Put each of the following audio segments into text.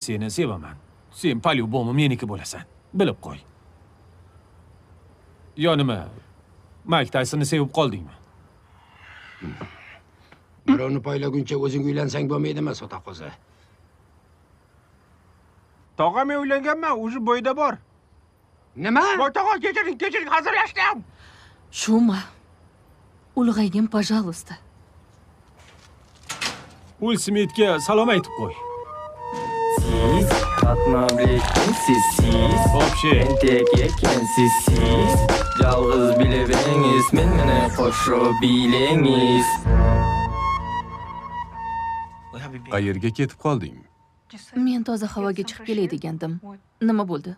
Seni sevaman. Sen по-любому meniki bo'lasan. Bilib qo'y. Yo nima? Mike Tysonni sevib qoldingmi? Birovni poylaguncha o'zing uylansang bo'lmaydimi, So'taqo'zi? Tog'am uylanganman, o'zi bo'yda bor. Nima? Voy tog'a, kechiring, hazırlashdim. Shuma. Ulg'aygin, пожалуйста. Will Smithga salom aytib qo'y. Siz siz Вообще, tek ekansiz yolg'iz bilevingiz men meni qo'shib bilingiz. Qayerga ketib qolding? Men toza havoga chiqib kelay degandim. Nima bo'ldi?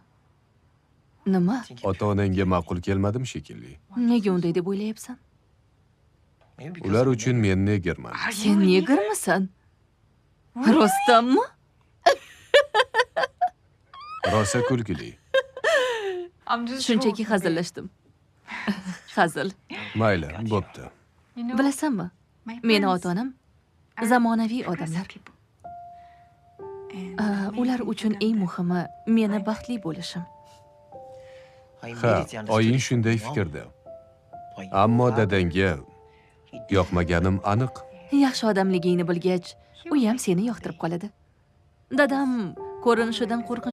Nima? Ota-onangga ma'qul kelmadim shekilli. Nega unday deb o'ylayapsan? Ular uchun men negerman. Sen negermisan? Rostdanmi? Rosa kulgili. Shunchaki hazillashdim. Hazil. Mayli, bo'pti. Bilasanmi? Meni ota-onam zamonaviy odamlar. Ular uchun eng muhimi meni baxtli bo'lishim. Ha, oying shunday fikrda. Ammo dadangga yoqmaganim aniq. Yaxshi odamligingni bilgach, u ham seni yoqtirib qoladi. Dadam ko'rinishidan qo'rqinch